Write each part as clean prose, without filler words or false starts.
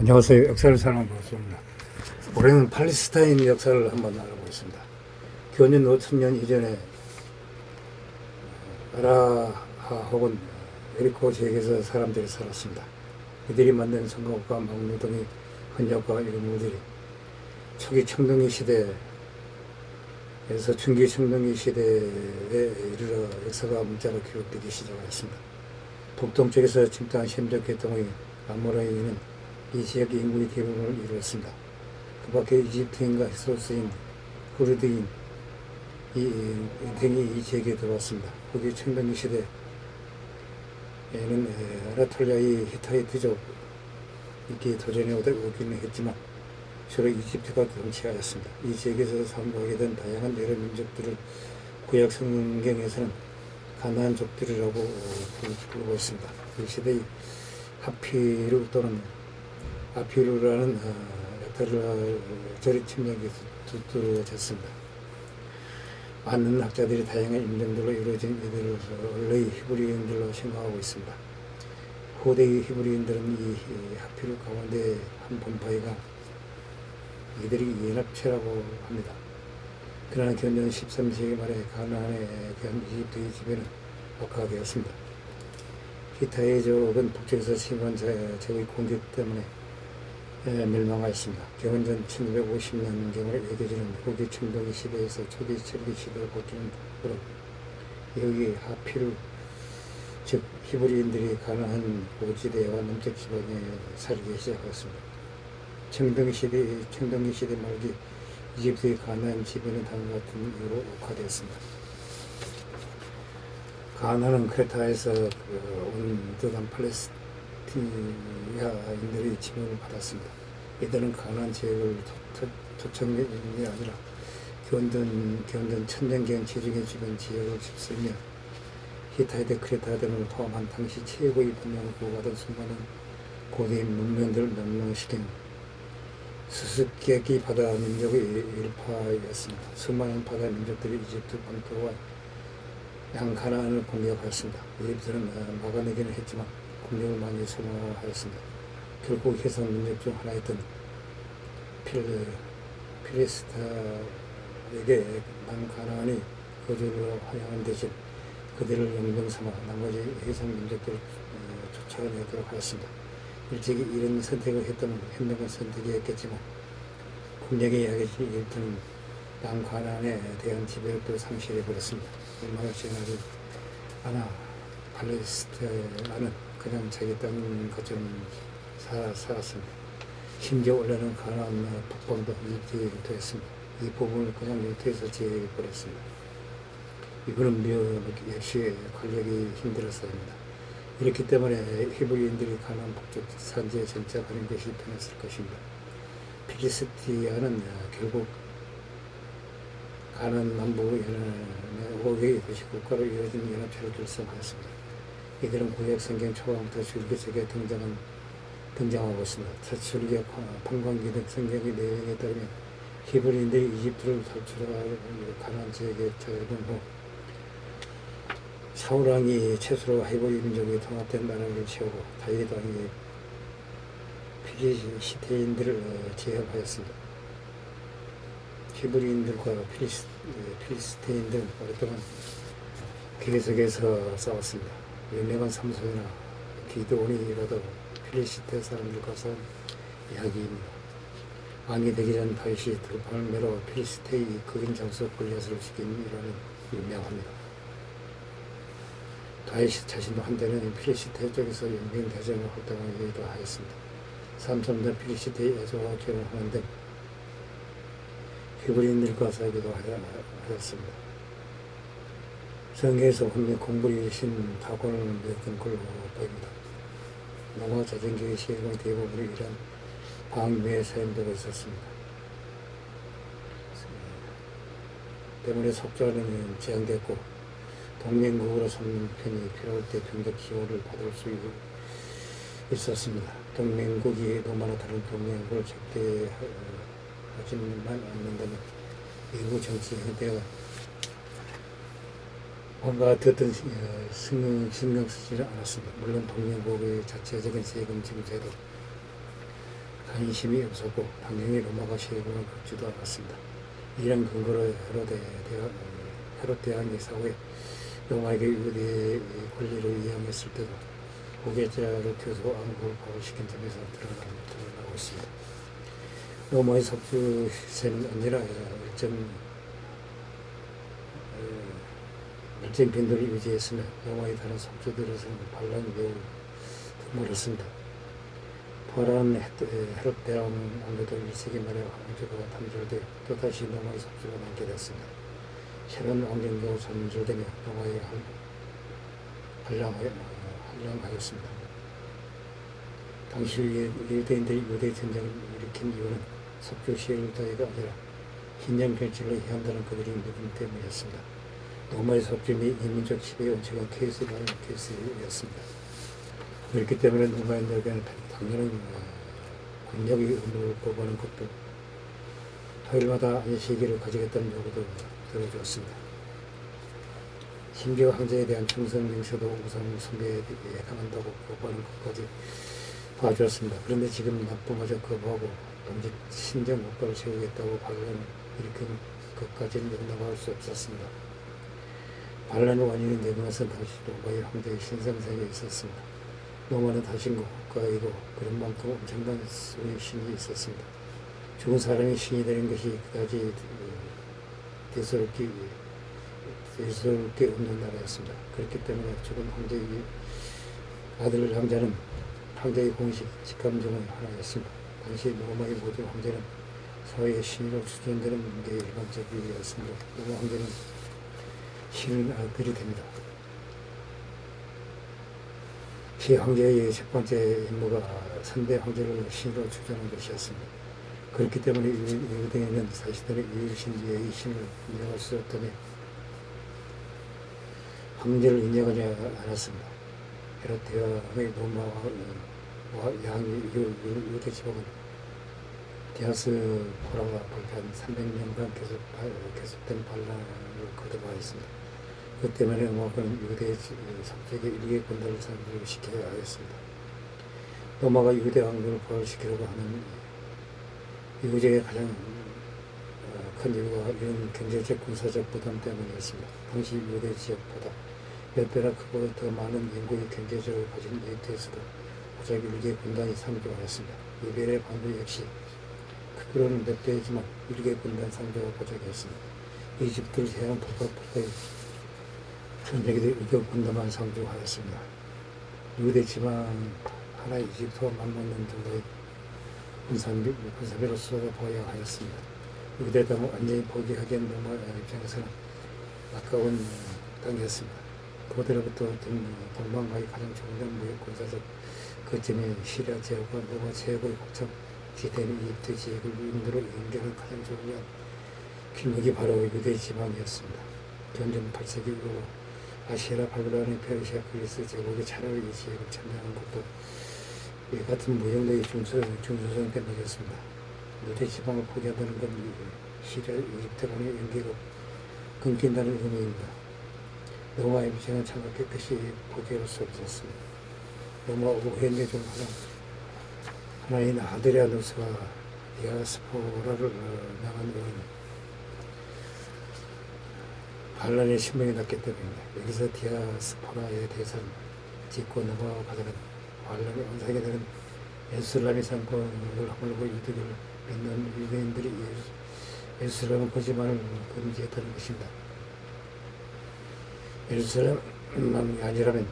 안녕하세요. 역사를 사는 교수입니다. 올해는 팔레스타인 역사를 한번 알아보겠습니다. 교년 5천년 이전에 아라하 혹은 에리코 지역에서 사람들이 살았습니다. 이들이 만든 성곽과 망루등의 흔적과 유물들이 초기 청동기 시대에서 중기 청동기 시대에 이르러 역사가 문자로 기록되기 시작하였습니다. 북동쪽에서 침투한 셈적 계통의 아모라인은 이 지역의 인구의 대부분을 이루었습니다. 그 밖에 이집트인과 히소스인, 후르드인 등이 이 지역에 들어왔습니다. 후기 청동기 시대에는 아나톨리아의 히타이트족 있게 도전해 오기는 했지만 주로 이집트가 통치하였습니다. 이 지역에서 상부하게 된 다양한 여러 민족들을 구약 성경에서는 가나안족들이라고 부르고 있습니다. 이 시대의 하피루 또는 아피루라는 절이 침략이 두드러졌습니다. 많은 학자들이 다양한 인종들로 이루어진 이들을 원래의 히브리인들로 생각하고 있습니다. 후대의 히브리인들은 이 하피루 가운데 한 분파이가 이들이 연합체라고 합니다. 그러나 견전 13세기 말에 가나안에 대한 이집트의 지배는 악화되었습니다. 히타이족은 북쪽에서 침공한 적의 공격 때문에 멸망하였습니다. 기원전 1250년경으로 여겨지는 후기 청동기 시대에서 초기 철기 시대로 바뀌는 후로 여기 하피루 즉 히브리인들이 가나안 고지대와 남쪽 지방에 살기 시작하였습니다. 청동기 시대 말기 이집트의 가나안 지배는 다음과 같은 이유로 악화되었습니다. 가나안은 크레타에서 온 듯한 팔레스티나인들의 지명을 받았습니다. 이들은 가나안 지역을 토착민이 아니라 기원전 천년경 지중해 주변 지역을 휩쓸며 히타이트, 크레타 등을 포함한 당시 최고의 분량을 보호하던 수많은 고대의 문명들을 멸망시킨 수수께끼 바다 민족의 일파였습니다. 수많은 바다 민족들이 이집트 본토와 양가나안을 공격하였습니다. 이집트는 막아내기는 했지만 공격을 많이 소모하였습니다. 결국 해상 민족 중 하나였던 필리스타에게 남가나안이 거주로 하여한 대신 그들을 영병 삼아 나머지 해상 민족들을 쫓아내도록 하였습니다. 일찍이 이런 선택을 했다면 현명한 선택이었겠지만 공략에 약해진 이집트는 남가나안에 대한 지배력도 상실해버렸습니다. 얼마나 지나도 팔레스타인은 그냥 자기 땅 것처럼 살았습니다. 심지어 원래는 가나안 북방도 이집트에 유토했습니다. 이 부분을 그냥 유토해서 지어버렸습니다. 이거는 역시 관리하기 힘들었습니다. 이렇기 때문에 히브리인들이 가나안 북쪽 산지에 정착하는 것이 편했을 것입니다. 필리스티아는 결국 가나안 남부 연안의 5개의 도시 국가로 이어진 연합체로 결성하였습니다. 이들은 구약 성경 초반부터 줄기세게 등장하고 있습니다. 출애굽, 판관기 등 성경의 내용에 따르면 히브리인들이 이집트를 탈출하여 가나안 지역에 자유된 후 사울왕이 최초로 히브리 민족이 통합된 나라를 세우고 다윗 왕이 필리스테인들을 제압하였습니다. 히브리인들과 필리스테인들은 오랫동안 계속해서 싸웠습니다. 유명한 삼손이나 기드온이라도 필리스테 사람들과 싸운 이야기입니다. 왕이 되기 전 다윗이 들판을 메러 필리스테의 극인 장수 골리앗을 죽인 일화는 유명합니다. 다윗 자신도 한때는 필리스테 쪽에서 용병 대전을 활동하기도 하였습니다. 삼손도 필리스테의 애조와 결혼하는 등 히브리인들과 싸우기도 하였습니다. 성경에서 분명 공부의 신 다곤을 맺은 걸로 보입니다. 노아 자전기의 시행의 대부분이 이런 방위에 사용되고 있었습니다. 때문에 속전은 제한됐고 동맹국으로 삼는 편이 필요할 때 병력 기호를 받을 수 있었습니다. 동맹국이 너무나 다른 동맹국을 적대하지만 않는다면 일부 정치 형태가 뭔가 어떤 신경 쓰지는 않았습니다. 물론 동맹국의 자체적인 세금 징수에도 관심이 없었고 당연히 로마가 세금을 걷지도 않았습니다. 이런 근거로 헤롯 대왕이 사후에 로마에게 유대의 권리를 이양했을 때도 후계자로 튀어서 왕국을 파괴시킨 점에서 드러나고 있습니다. 로마의 속주세는 언제나 일정 빈도를 유지했으며 로마의 다른 속주들에서는 반란이 매우 드물었습니다. 부활한 헤롯 대왕은 아무래도 1세기 말에 왕조가 단절되어 또다시 로마의 속주가 남게 됐습니다. 새로운 왕정도 단절되며 로마에 한량하였습니다. 당시 유대인들이 유대 전쟁을 일으킨 이유는 속주 시행 따위가 아니라 신장 결정을 해한다는 그들의 믿음 때문이었습니다. 로마의 속주 및 이민족 지배의 원칙은 케이스였습니다. 그렇기 때문에 로마인들에게는 당연한 권력의 의무를 보고하는 것도 토요일마다 안식일을 가지겠다는 요구도 들어주었습니다. 심지어 황제에 대한 충성 맹세도 우상 숭배에 해당한다고 보고하는 것까지 봐주었습니다. 그런데 지금 납부마저 거부하고 동직 신정 국가를 세우겠다고 반란을 일으킨 것까지는 용납할 수 없었습니다. 반란의 원인이 내는 것은 다시 로마의 황제의 신성세에 있었습니다. 로마는 다신국 국가이고 그런 만큼 엄청난 수의 신이 있었습니다. 죽은 사람이 신이 되는 것이 그다지 대수롭게 없는 나라였습니다. 그렇기 때문에 죽은 황제의 아들 왕자는 황제의 공식 직감정의 하나였습니다. 당시 로마의 모든 황제는 사회의 신으로 추천되는 게 일반적이었습니다. 로마 황제는 신의 아들이 됩니다. 시 황제의 첫 번째 임무가 선대 황제를 신으로 추천하는 것이었습니다. 그렇기 때문에 유대인은 사실대로 유일신 예의 신을 인정할 수 없다며 황제를 인정하지 않았습니다. 헤롯 대왕의 로마와 양의 유대 지방은 디아스포라가 발표한 300년간 계속된 반란을 거듭하였습니다. 그 때문에 로마는 유대 속적의 일개 군대를 상주시켜야 하였습니다. 로마가 유대 왕국을 부활시키려고 하는 이후적의 가장 큰 이유가 이런 경제적 군사적 부담 때문이었습니다. 당시 유대 지역보다 몇 배나 크고 더 많은 인구의 경제적으로 가진 이집트에서도 고작 일개 군단이 상주하였습니다. 이별의 반도 역시 크기로는 몇 배이지만 일개 군단 상주가 고작이었습니다. 이집트를 제외한 북아프리카의 전쟁에도 일개 군단만 상주하였습니다. 유대 지방 하나 이집트와 맞먹는 정도의 군사비로서 보여야 하였습니다. 유대 땅을 완전히 포기하기엔 로마 입장에서는 아까운 땅이었습니다. 그들로부터 동방과의 가장 중요한 무역 군사적 거점인 시리아 지역과 로마 최고의 곡창 지대인 이집트 지역을 인도로 연결한 가장 중요한 길목이 바로 유대 지방이었습니다. 견전 8세기 이후 아시아, 바빌로니, 페르시아, 그리스 제국이 차라리 이 지역을 점령한 것도 이 같은 무역력의 중소성 때문이었습니다. 유대 지방을 포기한다는 건 시리아, 이집트간의 연계가 끊긴다는 의미입니다. 로마 입장은 참을 깨끗이 포기할 수 없었습니다. 로마 오해인의 중 하나인 아드리아누스가 디아스포라를 나간 이유는 반란의 신명이 났기 때문입니다. 여기서 디아스포라에 대해서는 짚고 넘어가다는 반란의 원상이 되는 예루살렘의 상권을 허물고 유대교를 믿는 유대인들이 예루살렘 거짓말을 금지했다는 것입니다. 예루살렘만이 아니라면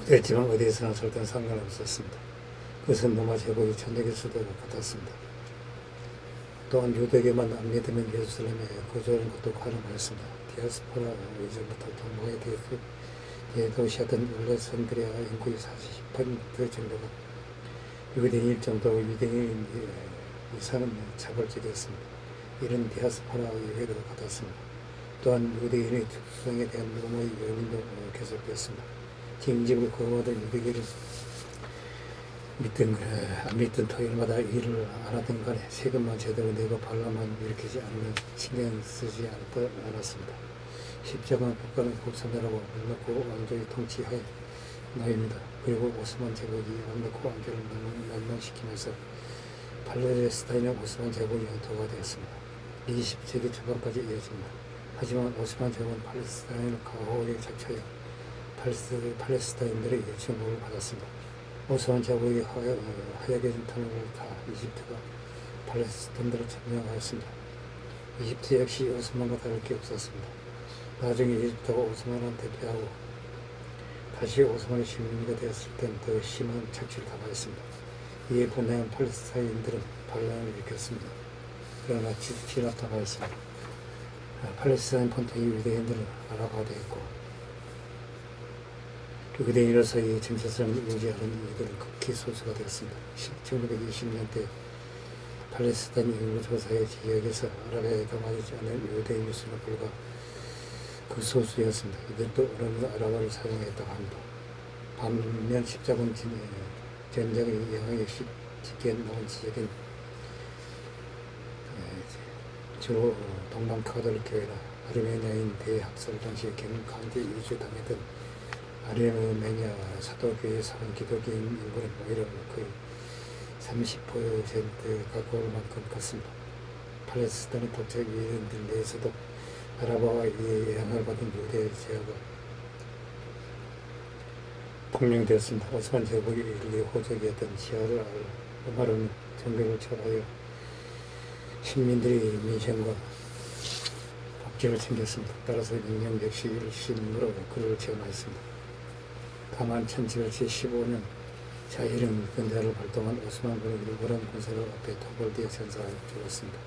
유대 지방 어디에서나 절대 상관없었습니다. 그것은 로마 제국의 전역의 수도가 같았습니다. 또한 유대교만 안 믿으면 예루살렘에 거주하는 것도 가능하였습니다. 디아스포라 이전부터 동방에 대도시였던 알렉산드리아 인구의 40% 정도가 유대인일 정도로 유대인 이상은 자발적이었습니다. 이런 디아스포라 이외에도 같았습니다. 또한 유대인의 특수성에 대한 로마의 연민도 계속되었습니다. 징집을 거부하던 유대인을 믿든 안 믿든 토요일마다 일을 안 하든 간에 세금만 제대로 내고 반란만 일으키지 않으면 신경 쓰지 않았습니다. 십자가 국가는 국산이라고 물놓고 왕조의 통치하에 노예입니다. 그리고 오스만 제국이 완벽한 왕조를 멸망시키면서 팔레스타인은 오스만 제국의 영토가 되었습니다. 20세기 초반까지 이어집니다. 하지만 오스만 제국은 팔레스타인을 가호에 자처하여 팔레스타인들의 침공을 받았습니다. 오스만 제국이 하야게진 터널을 타 이집트가 팔레스타인들을 점령하였습니다. 이집트 역시 오스만과 다를 게 없었습니다. 나중에 이집트가 오스만한테 패하고 다시 오스만의 식민지가 되었을 땐 더 심한 착취를 당하였습니다. 이에 분해한 팔레스타인들은 반란을 일으켰습니다. 그러나 진압당하였습니다. 팔레스타인 본토의 유대인들은 아랍화가 되었고 유대인으로서 이 정체성을 유지하는 이들은 극히 소수가 되었습니다. 1920년대 팔레스타인 인구 조사의 지역에서 아랍에 해당하지 않은 유대인의 수는 불과 극소수였습니다. 이들도 어느 아랍어를 사용했다고 합니다. 반면 십자군 전쟁의 영향이 쉽게 나온 지역은 주로 동방 카톨릭교회나 아르메니아인 대학살 당시 강제 이주당했던 아르메니아 사도교회 사는 기독교인 인구는 오히려 거의 30% 가까울 만큼 컸습니다. 팔레스타인 독재 유대인들 내에서도 아랍어와 영향을 받은 유대 제어가 폭명되었습니다. 오스만 제국이 인류의 호적이었던 시아를 오마르는 정경을 철하여 식민들의 민생과 복지를 챙겼습니다. 따라서 명령 역시 일심으로 그를 지원하였습니다. 다만 1775년 자이른 근자를 발동한 오스만군의 일부란 군사를 앞에 토벌되어 전사하여 죽었습니다.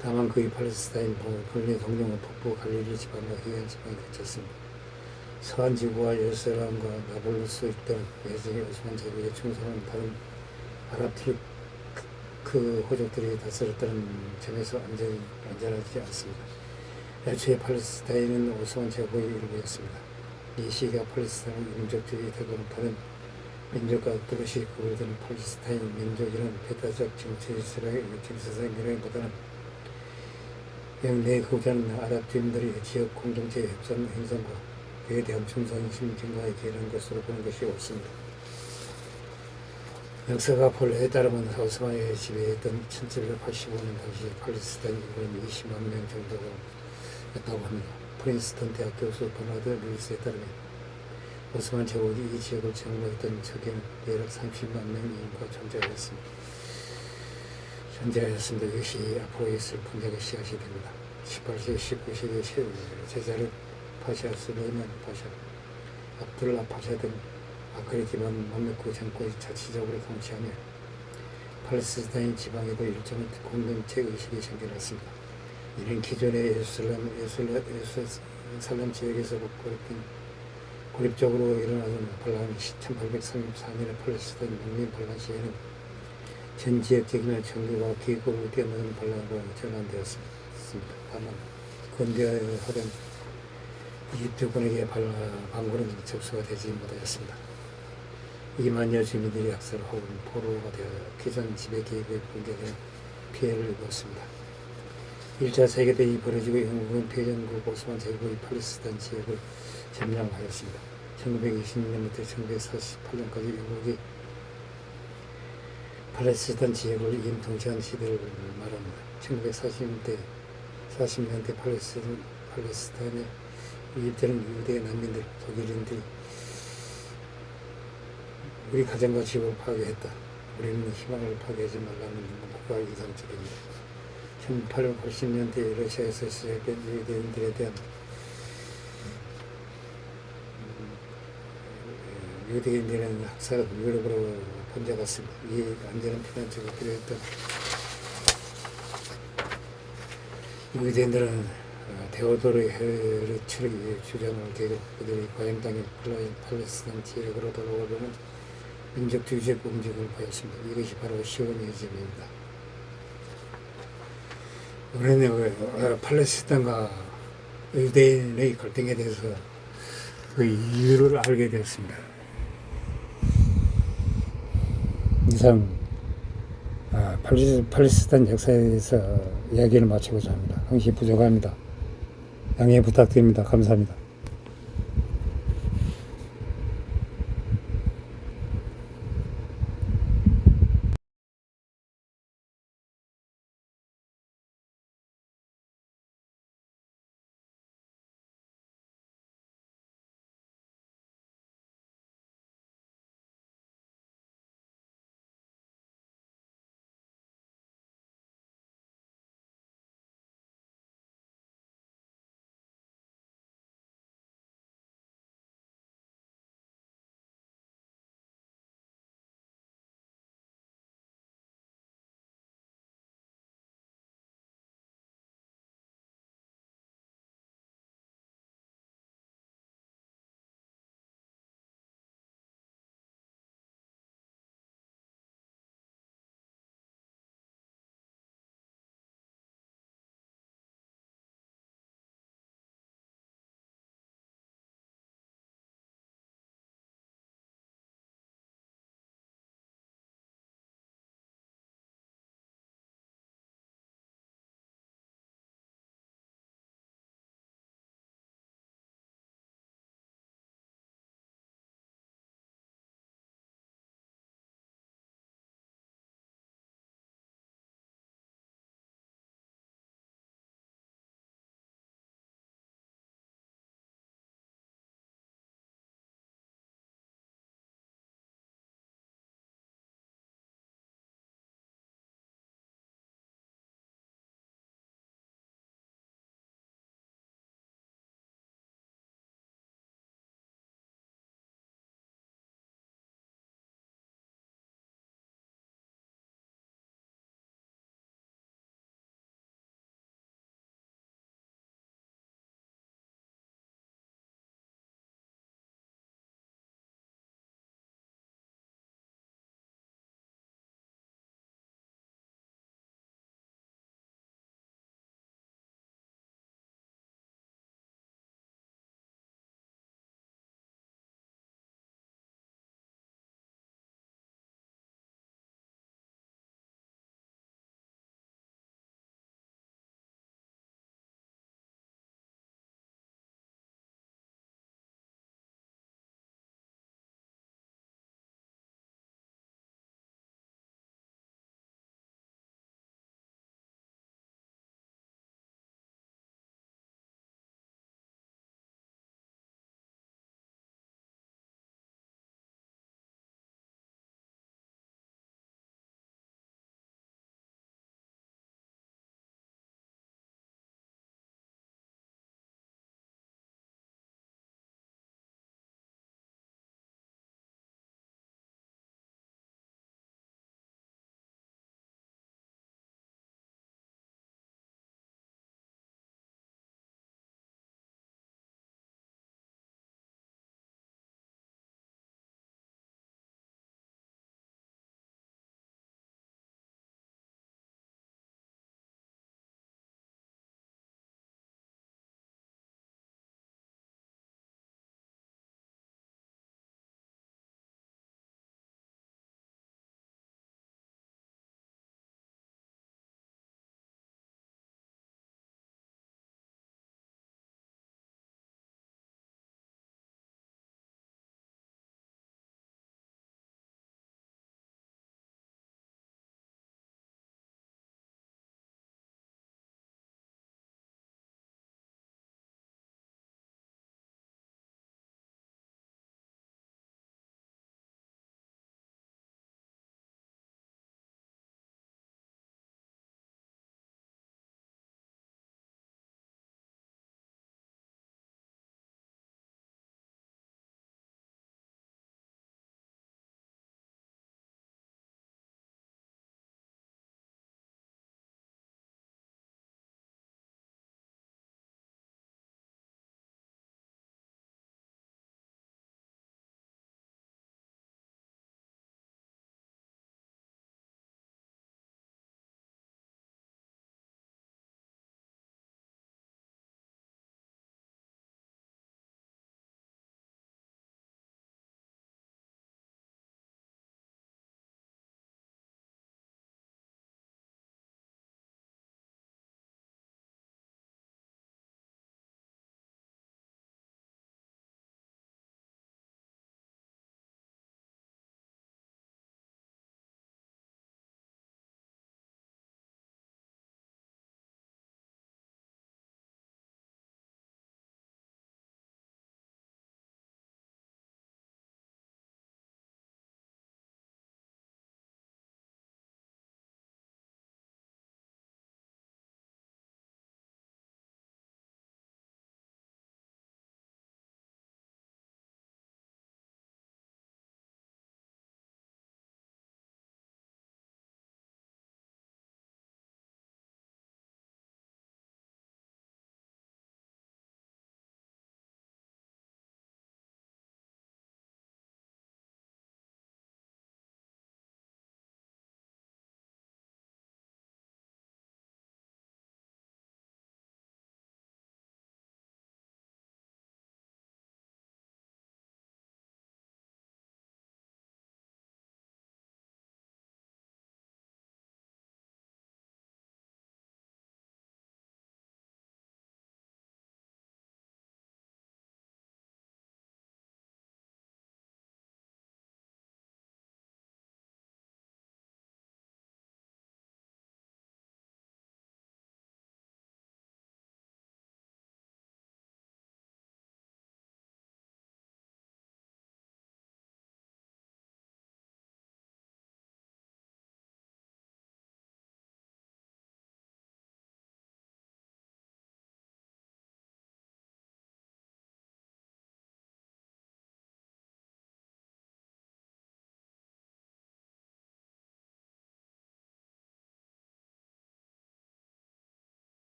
다만 그의 팔레스타인 분리 동령은 북부 갈릴리 지방과 해안 지방에 그쳤습니다. 서한 지구와 예루살렘과 나블루스 등은 예전의 오스만 제국에 충성한 다른 아랍 그 호족들이 다스렸다는 점에서 안전하지 않습니다. 애초에 팔레스타인은 오스만 제국의 일부였습니다. 이 시기가 팔레스타인의 민족주의 태도는 다른 민족과 또렷이 구별되는 팔레스타인 민족이라는 배타적 정치사상이라기보다는 영내 국가는 아랍 주민들의 지역 공동체 협상 행성과 그에 대한 충성심 증가에 기인한 것으로 보는 것이 옳습니다. 역사가 본래에 따르면 오스만의 지배했던 1785년 당시 팔레스타인 인구는 20만 명 정도가 였다고 합니다. 프린스턴 대학 교수 버나드 루이스에 따르면 오스만 제국이 이 지역을 점령했던 적에는 대략 30만 명의 인구가 존재하였습니다. 이것이 앞으로 있을 분쟁의 씨앗이 됩니다. 18세기, 19세기 제자를 파샤, 스레이만 파샤, 압둘라 파샤 등 아크리기만 맘루크 정권이 자치적으로 통치하며 팔레스타인 지방에도 일정한 공동체 의식이 생겨났습니다. 이는 기존의 예루살렘 지역에서 고립적으로 일어나던 반란이 1834년의 팔레스타인 농민 반란 시에는 전 지역적인 정교와 기구를 뛰어넘는 반란으로 전환되었습니다. 다만 근대화된 이집트군에게 반군은 접수가 되지 못하였습니다. 2만여 주민들이 학살 혹은 포로가 되어 기존 지배 계획에 붕괴된 피해를 입었습니다. 1차 세계대전이 벌어지고 영국은 패전국 오스만 제국의 팔레스타인 지역을 점령하였습니다. 1920년부터 1948년까지 영국이 팔레스타인 지역을 임통치한 시대를 말합니다. 1940년대 팔레스타인에 유입되는 유대 난민들, 독일인들이 우리 가정과 집을 파괴했다. 우리는 희망을 파괴하지 말라는 문구가 인상적입니다. 1880년대 러시아에서 시작된 유대인들에 대한 유대인들의 학살은 유럽으로 번져갔습니다. 이 안전한 피난처가 필요했던 유대인들은 데오도르 헤르츠르기 주장을 계속 그들이 과연 땅인 팔레스타인 지역으로 돌아오려는 민족주의적 움직임을 보였습니다. 이것이 바로 시오니즘입니다. 우리는 팔레스타인과 유대인의 갈등에 대해서 그 이유를 알게 되었습니다. 이상 팔레스타인 역사에서 이야기를 마치고자 합니다. 항시 부족합니다. 양해 부탁드립니다. 감사합니다.